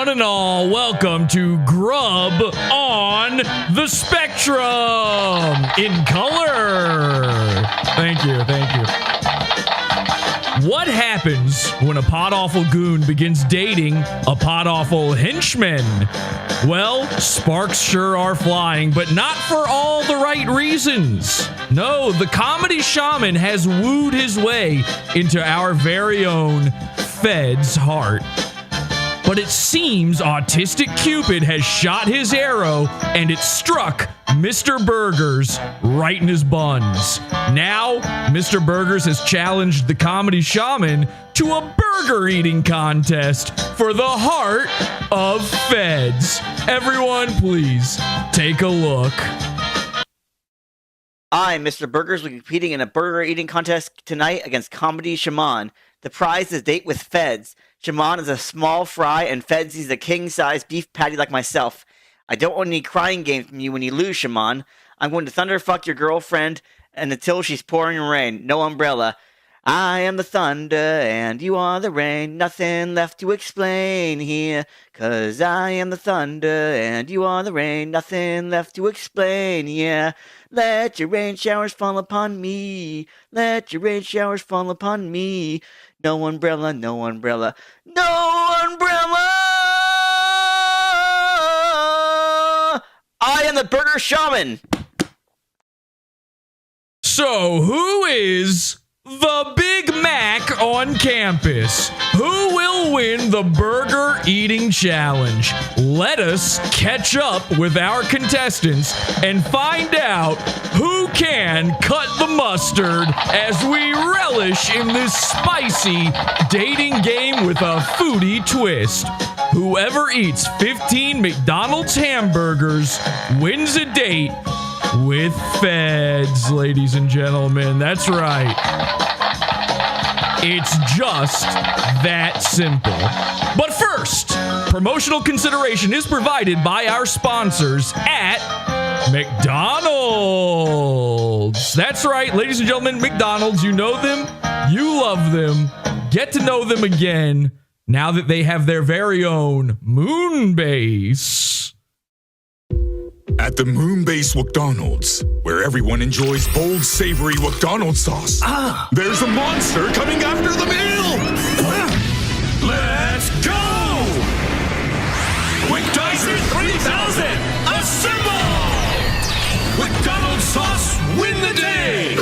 one and all, welcome to Grub on the Spectrum in color. Thank you. What happens when a pod-awful goon begins dating a pod-awful henchman? Well, sparks sure are flying, but not for all the right reasons. No, the comedy shaman has wooed his way into our very own Fed's heart. But it seems Autistic Cupid has shot his arrow and it struck Mr. Burgers right in his buns. Now, Mr. Burgers has challenged the comedy shaman to a burger eating contest for the heart of Feds. Everyone, please take a look. I, Mr. Burgers, will be competing in a burger eating contest tonight against Comedy Shaman. The prize is date with Feds. Shaman is a small fry, and Feds is a king-size beef patty like myself. I don't want any crying games from you when you lose, Shaman. I'm going to thunderfuck your girlfriend and until she's pouring rain. No umbrella. I am the thunder, and you are the rain. Nothing left to explain here. 'Cause I am the thunder, and you are the rain. Nothing left to explain, yeah. Let your rain showers fall upon me. Let your rain showers fall upon me. No umbrella, no umbrella, no umbrella! I am the Burger Shaman! So, who is the Big Mac on campus? Who will win the burger eating challenge? Let us catch up with our contestants and find out who can cut the mustard as we relish in this spicy dating game with a foodie twist. Whoever eats 15 McDonald's hamburgers wins a date with Feds, ladies and gentlemen. That's right. It's just that simple. But first, promotional consideration is provided by our sponsors at McDonald's. That's right, ladies and gentlemen, McDonald's. You know them, you love them. Get to know them again now that they have their very own moon base. At the Moonbase McDonald's, where everyone enjoys bold, savory McDonald's sauce, there's a monster coming after the meal! Let's go! Quick Dicer 3000, assemble! McDonald's sauce, win the day!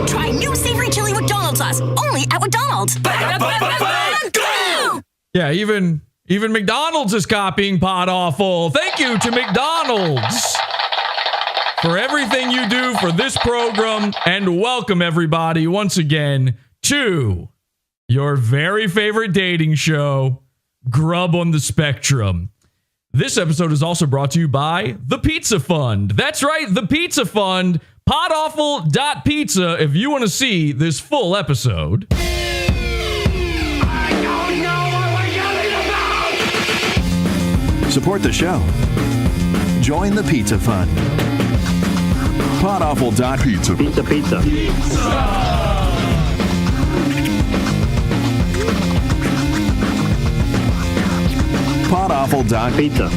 Try new savory chili McDonald's sauce, only at McDonald's. Go! Yeah, even McDonald's is copying PODAWFUL. Thank you to McDonald's for everything you do for this program, and welcome everybody once again to your very favorite dating show, Grub on the Spectrum. This episode is also brought to you by the Pizza Fund. That's right, the Pizza Fund. PODAWFUL.pizza if you want to see this full episode. Support the show. Join the Pizza Fund. PODAWFUL.pizza. Pizza. PODAWFUL.pizza.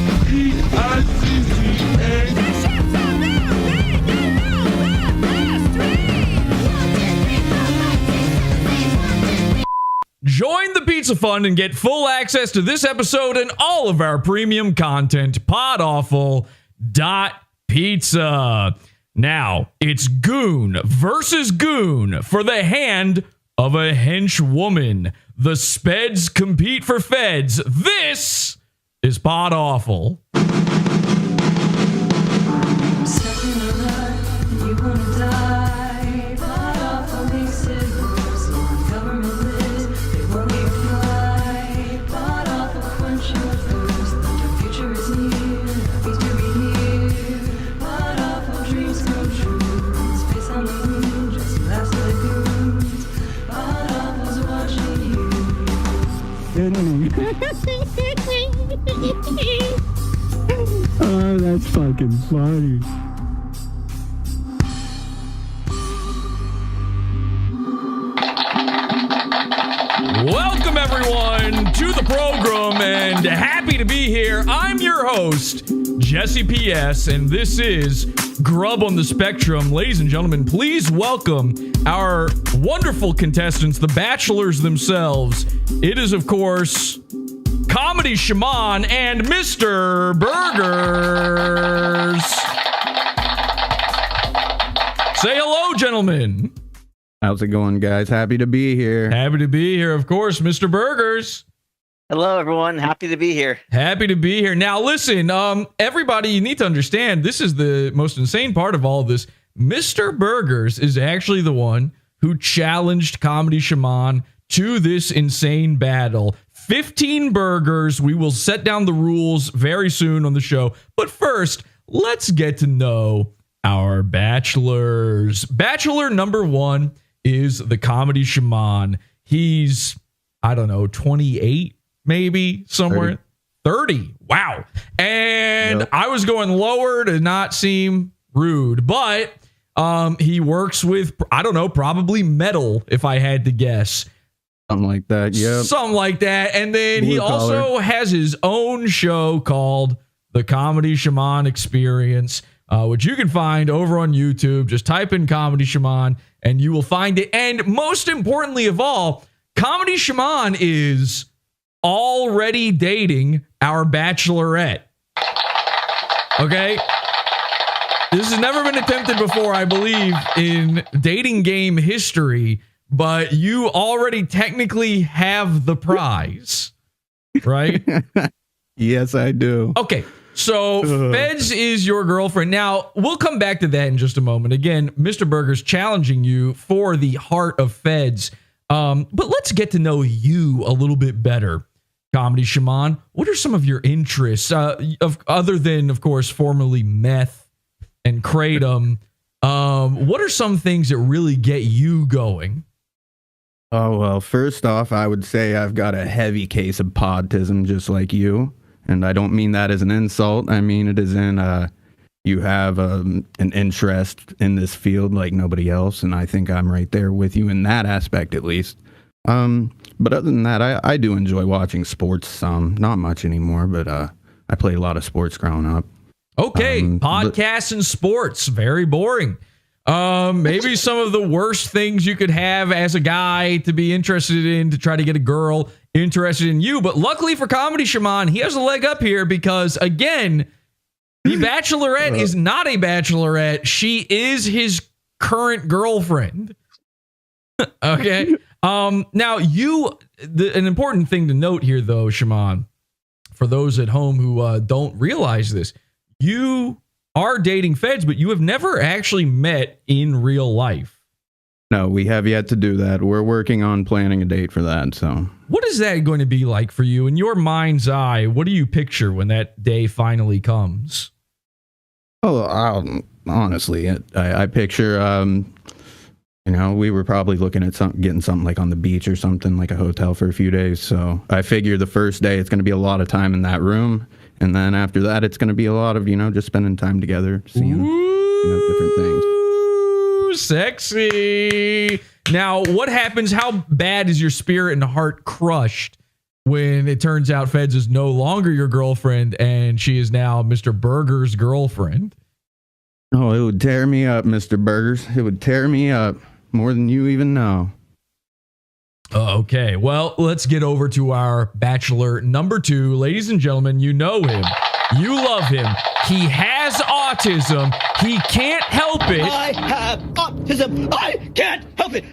Join the Pizza Fund and get full access to this episode and all of our premium content. PODAWFUL.pizza. Now, it's Goon versus Goon for the hand of a henchwoman. The Speds compete for Feds. This is PODAWFUL. Oh, that's fucking funny. the program and happy to be here. I'm your host, Jesse P.S., and this is Grub on the Spectrum. Ladies and gentlemen, please welcome our wonderful contestants, the bachelors themselves. It is, of course, Comedy Shaman and Mr. Burgers. Say hello, gentlemen. How's it going, guys? Happy to be here. Happy to be here, of course, Mr. Burgers. Hello, everyone. Happy to be here. Happy to be here. Now, listen, everybody, you need to understand, this is the most insane part of all of this. Mr. Burgers is actually the one who challenged Comedy Shaman to this insane battle. 15 burgers. We will set down the rules very soon on the show. But first, let's get to know our bachelors. Bachelor number one is the Comedy Shaman. He's, I don't know, 28, maybe, somewhere. 30. Wow. And Yep. I was going lower to not seem rude, but he works with, I don't know, probably metal, if I had to guess. Something like that. Yep. Something like that. And then he Blue collar. also has his own show called The Comedy Shaman Experience, which you can find over on YouTube. Just type in Comedy Shaman and you will find it. And most importantly of all, Comedy Shaman is already dating our bachelorette. Okay? This has never been attempted before, I believe, in dating game history, but you already technically have the prize, right? Yes, I do. Okay, so Speds is your girlfriend. Now, we'll come back to that in just a moment. Again, Mr. Burger's challenging you for the heart of Feds. But let's get to know you a little bit better, Comedy Shaman. What are some of your interests, other than, of course, formerly meth and kratom? What are some things that really get you going? Oh, well, first off, I would say I've got a heavy case of podtism, just like you. And I don't mean that as an insult. I mean it as in you have an interest in this field like nobody else. And I think I'm right there with you in that aspect, at least. But other than that, I do enjoy watching sports some. Not much anymore, but I played a lot of sports growing up. Okay, podcasts and sports, very boring. Maybe some of the worst things you could have as a guy to be interested in to try to get a girl interested in you. But luckily for Comedy Shaman, he has a leg up here because, again, the bachelorette is not a bachelorette. She is his current girlfriend. Okay. Now, an important thing to note here, though, Shaman, for those at home who don't realize this, you are dating Feds, but you have never actually met in real life. No, we have yet to do that. We're working on planning a date for that. So, what is that going to be like for you in your mind's eye? What do you picture when that day finally comes? oh, honestly, I picture, we were probably looking at getting something like on the beach or something, like a hotel for a few days. So I figure the first day it's going to be a lot of time in that room. And then after that, it's going to be a lot of, just spending time together, seeing, different things. Ooh, sexy. Now, what happens? How bad is your spirit and heart crushed when it turns out Feds is no longer your girlfriend and she is now Mr. Burger's girlfriend? Oh, it would tear me up, Mr. Burgers. It would tear me up more than you even know. Okay, well, let's get over to our bachelor number 2. Ladies and gentlemen, you know him. You love him. He has autism. He can't help it. I have autism. I can't help it.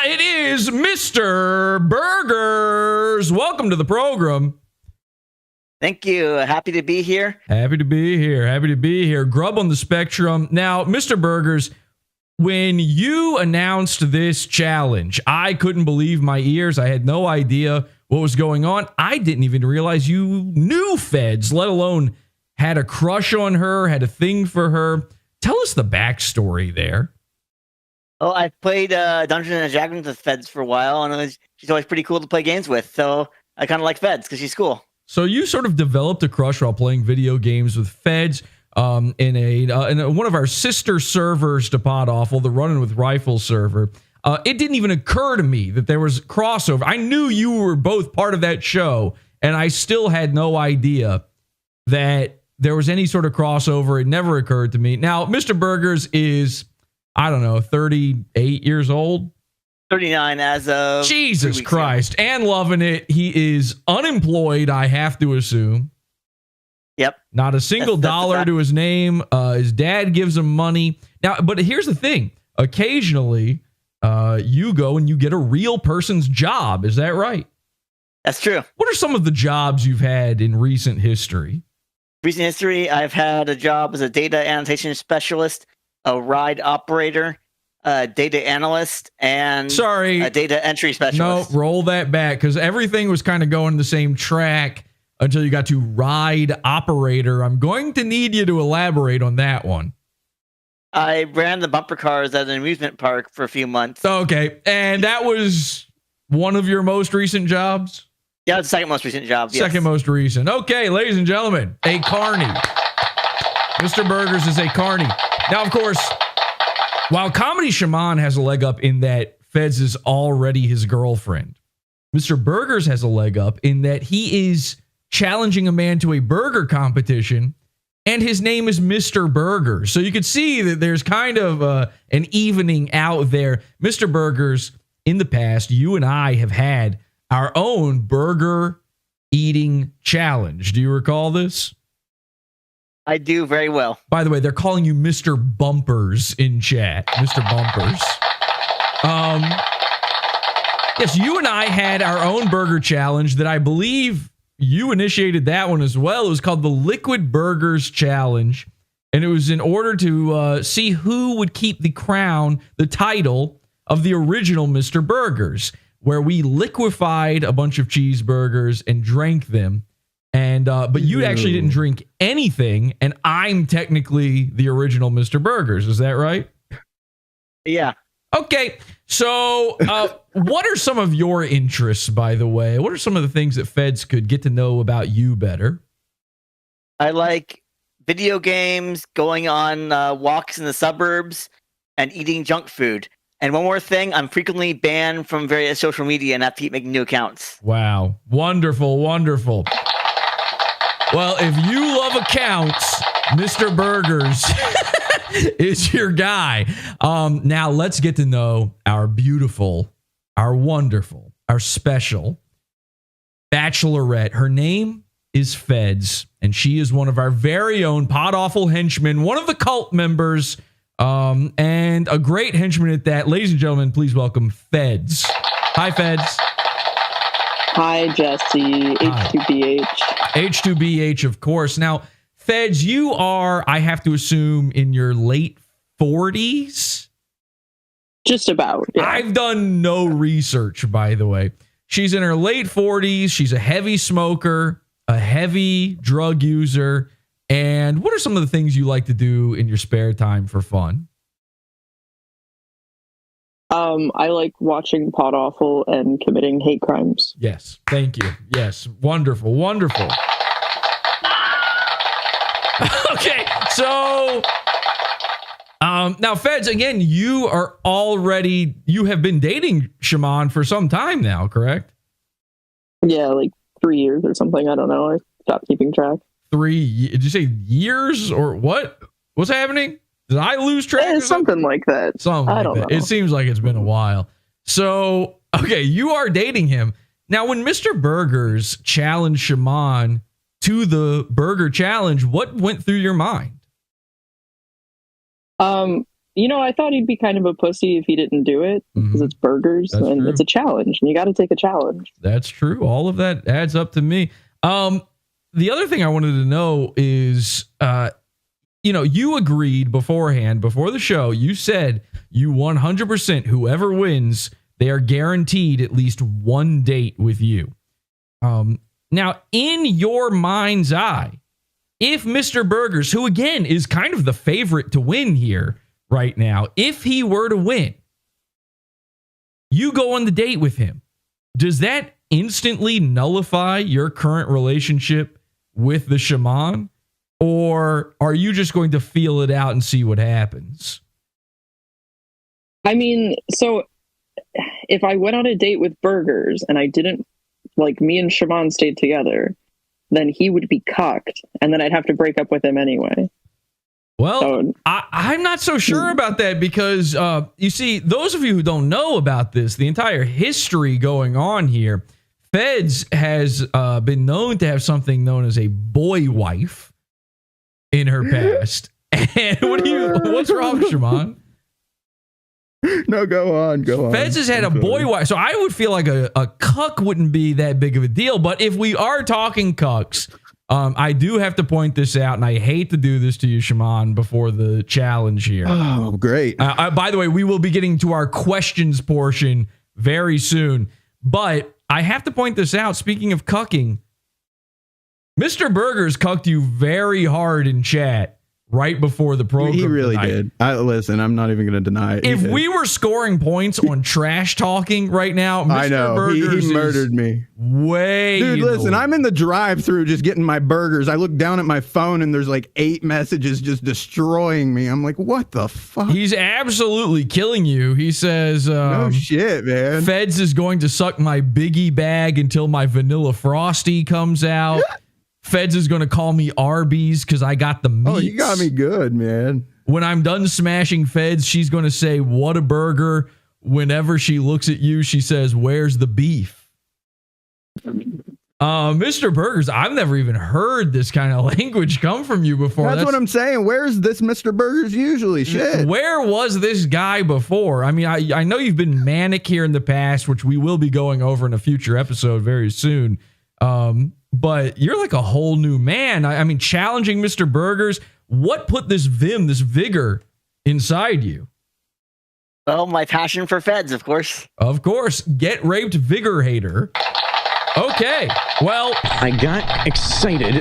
It is Mr. Burgers. Welcome to the program. Thank you. Happy to be here. Happy to be here. Happy to be here. Grub on the Spectrum. Now, Mr. Burgers, when you announced this challenge, I couldn't believe my ears. I had no idea what was going on. I didn't even realize you knew Feds, let alone had a crush on her, had a thing for her. Tell us the backstory there. Oh, I played Dungeons and Dragons with Feds for a while, and she's always pretty cool to play games with. So I kind of like Feds because she's cool. So you sort of developed a crush while playing video games with Feds. In one of our sister servers to PODAWFUL, the Running with Rifles server. It didn't even occur to me that there was crossover. I knew you were both part of that show, and I still had no idea that there was any sort of crossover. It never occurred to me. Now, Mr. Burgers is, I don't know, 38 years old. 39 as of Jesus 3 weeks Christ. And loving it. He is unemployed, I have to assume. Yep. Not a single That's a dollar fact. to his name. His dad gives him money. Now, but here's the thing. Occasionally, you go and you get a real person's job. Is that right? That's true. What are some of the jobs you've had in recent history? Recent history, I've had a job as a data annotation specialist, a ride operator, a data analyst, and a data entry specialist. No, roll that back, because everything was kind of going the same track until you got to ride operator. I'm going to need you to elaborate on that one. I ran the bumper cars at an amusement park for a few months. Okay, and that was one of your most recent jobs? Yeah, it's the second most recent job. Yes. Second most recent. Okay, ladies and gentlemen, a carny. Mr. Burgers is a carny. Now, of course, while Comedy Shaman has a leg up in that Feds is already his girlfriend, Mr. Burgers has a leg up in that he is challenging a man to a burger competition, and his name is Mr. Burgers. So you could see that there's kind of an evening out there. Mr. Burgers, in the past, you and I have had our own burger eating challenge. Do you recall this? I do very well. By the way, they're calling you Mr. Bumpers in chat. Mr. Bumpers. Yes, you and I had our own burger challenge that I believe you initiated that one as well. It was called the Liquid Burgers Challenge. And it was in order to see who would keep the crown, the title of the original Mr. Burgers, where we liquefied a bunch of cheeseburgers and drank them. And but you actually didn't drink anything, and I'm technically the original Mr. Burgers. Is that right? Yeah. Okay. So what are some of your interests, by the way? What are some of the things that Feds could get to know about you better? I like video games, going on walks in the suburbs, and eating junk food. And one more thing, I'm frequently banned from various social media and have to keep making new accounts. Wow. Wonderful, wonderful. Well, if you love accounts, Mr. Burgers is your guy. Now let's get to know our beautiful, our wonderful, our special bachelorette. Her name is Feds, and she is one of our very own PODAWFUL henchmen, one of the cult members, and a great henchman at that. Ladies and gentlemen, please welcome Feds. Hi, Feds. Hi, Jesse. H2BH. H2BH, of course. Now, Feds, you are, I have to assume, in your late 40s? Just about. Yeah. I've done no research, by the way. She's in her late 40s. She's a heavy smoker, a heavy drug user. And what are some of the things you like to do in your spare time for fun? I like watching PODAWFUL and committing hate crimes. Yes. Thank you. Yes. Wonderful. Wonderful. Okay. So now, Feds, again, you have been dating Shaman for some time now, correct? Yeah, like 3 years or something. I don't know. I stopped keeping track. Did you say years or what? What's happening? Did I lose track? Yeah, something like that. Something like that. It seems like it's been a while. So, okay, you are dating him. Now, when Mr. Burgers challenged Shaman to the burger challenge, what went through your mind? I thought he'd be kind of a pussy if he didn't do it because it's burgers. That's and true. It's a challenge and you got to take a challenge. That's true. All of that adds up to me. The other thing I wanted to know is, you agreed beforehand, before the show, you said you 100% whoever wins, they are guaranteed at least one date with you. Now, in your mind's eye, if Mr. Burgers, who again is kind of the favorite to win here right now, if he were to win, you go on the date with him, does that instantly nullify your current relationship with the Shaman? Or are you just going to feel it out and see what happens? I mean, so if I went on a date with Burgers and I didn't, like, me and Siobhan stayed together, then he would be cucked, and then I'd have to break up with him anyway. Well, So- I'm not so sure about that because, you see, those of you who don't know about this, the entire history going on here, Speds has been known to have something known as a boy wife in her past. And what's wrong, Shimon? No, go on. Speds has had a boy wife, so I would feel like a cuck wouldn't be that big of a deal. But if we are talking cucks, I do have to point this out, and I hate to do this to you, Shimon, before the challenge here. Oh, great. By the way, we will be getting to our questions portion very soon. But I have to point this out. Speaking of cucking, Mr. Burgers cucked you very hard in chat right before the program. He really tonight. did. Listen, I'm not even going to deny it. If we were scoring points on trash talking right now, Mr. I know. Burgers He murdered me. Way. Dude, listen, I'm in the drive-thru just getting my burgers. I look down at my phone and there's like 8 messages just destroying me. I'm like, what the fuck? He's absolutely killing you. He says, no shit, man. Speds is going to suck my Biggie bag until my Vanilla Frosty comes out. Speds is going to call me Arby's because I got the meats. Oh, you got me good, man. When I'm done smashing Speds, she's going to say, what a burger. Whenever she looks at you, she says, where's the beef? Mr. Burgers, I've never even heard this kind of language come from you before. That's what I'm saying. Where's this Mr. Burgers usually? Shit. Where was this guy before? I mean, I know you've been manic here in the past, which we will be going over in a future episode very soon. But you're like a whole new man. I mean, challenging Mr. Burgers. What put this vim, this vigor inside you? Well, my passion for Feds, of course. Of course. Get raped vigor hater. Okay. Well, I got excited,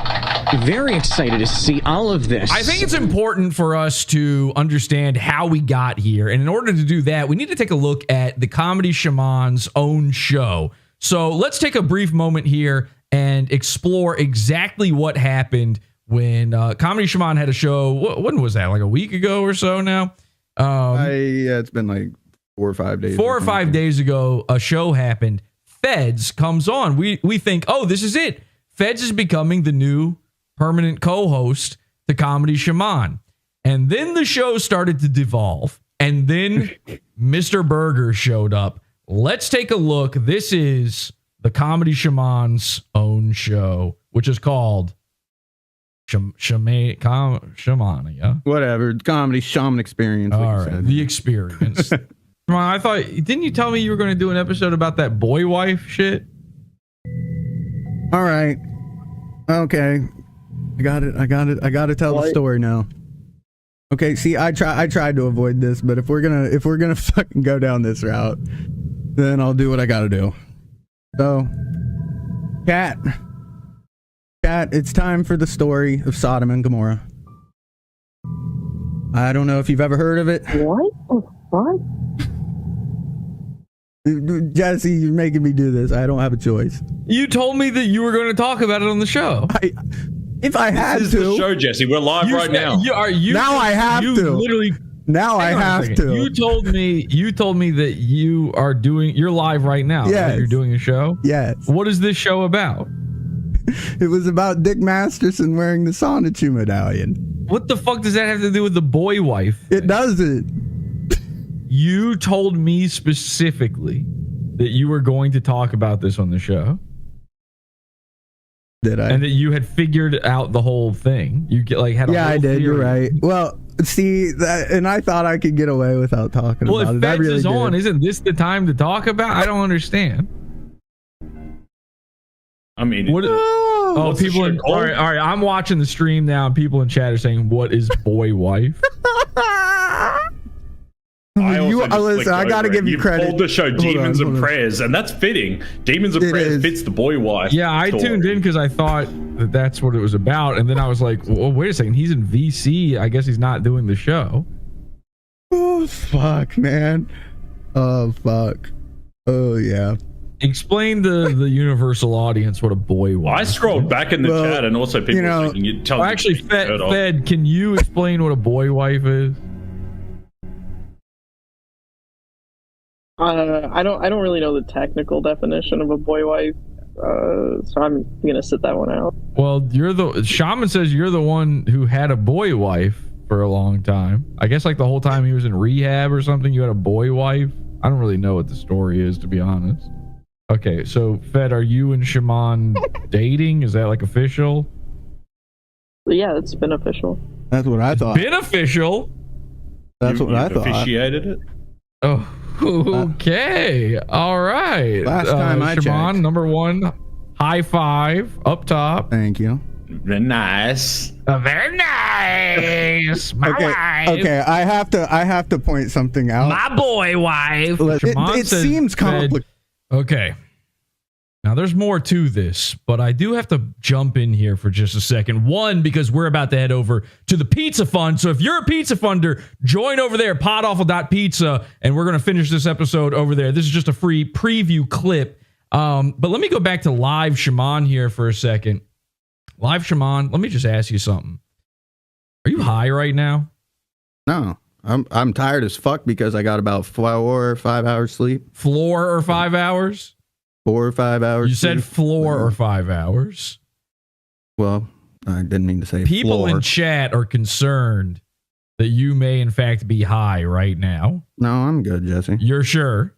very excited to see all of this. I think it's important for us to understand how we got here. And in order to do that, we need to take a look at the Comedy Shaman's own show. So let's take a brief moment here and explore exactly what happened when Comedy Shaman had a show. When was that? Like a week ago or so now? Yeah, it's been like 4 or 5 days. 4 or 5 days ago, a show happened. Feds comes on. We think, oh, this is it. Feds is becoming the new permanent co-host to Comedy Shaman. And then the show started to devolve. And then Mr. Burger showed up. Let's take a look. This is the Comedy Shaman's own show, which is called Shamania. Whatever. Comedy Shaman Experience. All right. The Experience. Come on, I thought, didn't you tell me you were going to do an episode about that boy wife shit? All right. Okay. I got it. I got to tell the story now. Okay, see, I tried to avoid this, but if we're gonna fucking go down this route, then I'll do what I gotta do. So, Cat, it's time for the story of Sodom and Gomorrah. I don't know if you've ever heard of it. What the fuck? Jesse, you're making me do this. I don't have a choice. You told me that you were going to talk about it on the show. If I had this to. is the show, Jesse. We're live right now. Now I have to. Literally. Now I have to. You told me that you're live right now. Yes. Right? You're doing a show? Yes. What is this show about? It was about Dick Masterson wearing the Sonichu medallion. What the fuck does that have to do with the boy wife? It doesn't. You told me specifically that you were going to talk about this on the show. Did I? And that you had figured out the whole thing. You had a whole I did. theory. You're right. Well, see that, and I thought I could get away without talking about it. Well, if Feds is on, isn't this the time to talk about? I don't understand. I mean, people in all right. I'm watching the stream now, and people in chat are saying, "What is boy wife?" Listen, I gotta give you credit. You called the show Demons and Prayers, and that's fitting. Demons and Prayers fits the boy wife. Yeah, I tuned in because I thought that's what it was about, and then I was like, well, wait a second, he's in VC. I guess he's not doing the show. Oh fuck, man. Oh fuck. Oh yeah. Explain to the universal audience what a boy wife. I scrolled back in the chat, and also people were saying you tell. Actually, Fed, can you explain what a boy wife is? I don't really know the technical definition of a boy wife, so I'm gonna sit that one out. Well, Shaman says you're the one who had a boy wife for a long time. I guess like the whole time he was in rehab or something, you had a boy wife. I don't really know what the story is, to be honest. Okay, so Fed, are you and Shaman dating? Is that like official? Yeah, it's been official. That's what I thought. Beneficial? That's what I thought. Officiated it? Oh, okay. All right. Last time I Shaman, checked. number one, high five up top. Thank you. Very nice. Very nice. My wife. Okay, I have to point something out. My boy wife. It seems complicated. Okay. Now, there's more to this, but I do have to jump in here for just a second. One, because we're about to head over to the Pizza Fund. So if you're a pizza funder, join over there, podawful.pizza, and we're going to finish this episode over there. This is just a free preview clip. But let me go back to Live Shaman here for a second. Live Shaman, let me just ask you something. Are you high right now? No. I'm tired as fuck because I got about 4 or 5 hours sleep. 4 or 5 hours? 4 or 5 hours. You said floor or 5 hours. Well, I didn't mean to say People floor. in chat are concerned that you may in fact be high right now. No, I'm good, Jesse. You're sure?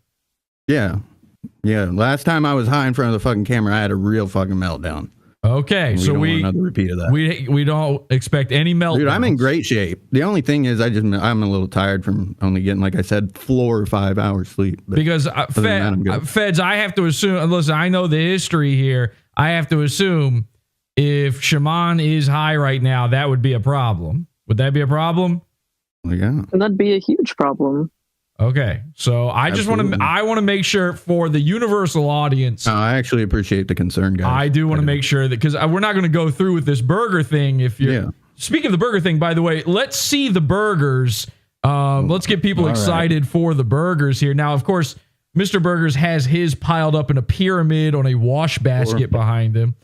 Yeah. Last time I was high in front of the fucking camera, I had a real fucking meltdown. Okay, so don't want another repeat of that. We don't expect any meltdowns. Dude, I'm in great shape. The only thing is I'm a little tired from only getting, like I said, 4 or 5 hours sleep. But because Feds, I have to assume. Listen, I know the history here. I have to assume if Shaman is high right now, that would be a problem. Would that be a problem? Well, yeah, and that'd be a huge problem. Okay, so I just want to make sure for the universal audience. I actually appreciate the concern, guys. I do want to make sure that, because we're not going to go through with this burger thing. If you're speaking of the burger thing, by the way, let's see the burgers. Let's get people excited for the burgers here. Now, of course, Mr. Burgers has his piled up in a pyramid on a wash basket behind him.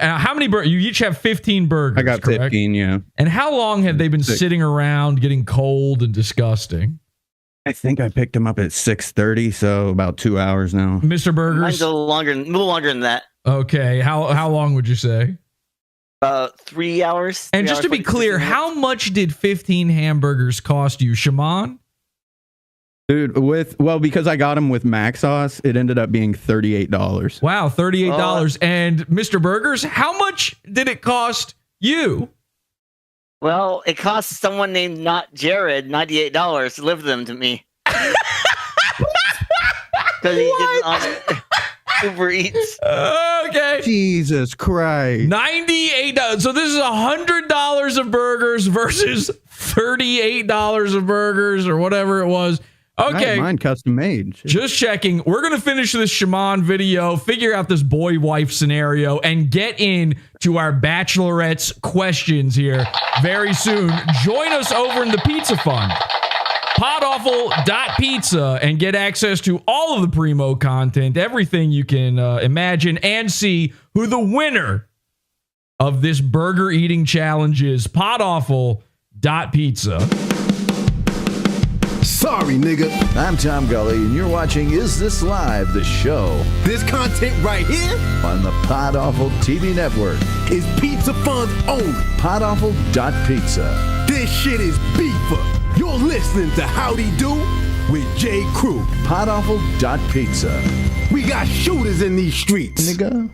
How many burgers? You each have 15 burgers. I got 15, yeah. And how long have they been sitting around getting cold and disgusting? I think I picked them up at 6:30, so about 2 hours now. Mr. Burgers? Mine's a little longer than that. Okay, how long would you say? About 3 hours. And just to be clear, how much did 15 hamburgers cost you, Shaman? Dude, because I got them with mac sauce, it ended up being $38. Wow, $38. And Mr. Burgers, how much did it cost you? Well, it cost someone named Not Jared $98 to deliver them to me. Because he didn't on Uber Eats. Okay. Jesus Christ. $98. So this is $100 of burgers versus $38 of burgers or whatever it was. Okay. Mine custom made. Shit. Just checking. We're going to finish this Shaman video, figure out this boy wife scenario, and get in to our Bachelorette's questions here very soon. Join us over in the Pizza Fund. PODAWFUL.pizza and get access to all of the Primo content, everything you can imagine, and see who the winner of this burger eating challenge is. PODAWFUL.pizza. Sorry, nigga. I'm Tom Gully, and you're watching Is This Live, the show. This content right here on the PodAwful TV network is Pizza Fund's own PodAwful.pizza. This shit is beefer. You're listening to Howdy Do with J. Crew. PodAwful.pizza. We got shooters in these streets, nigga.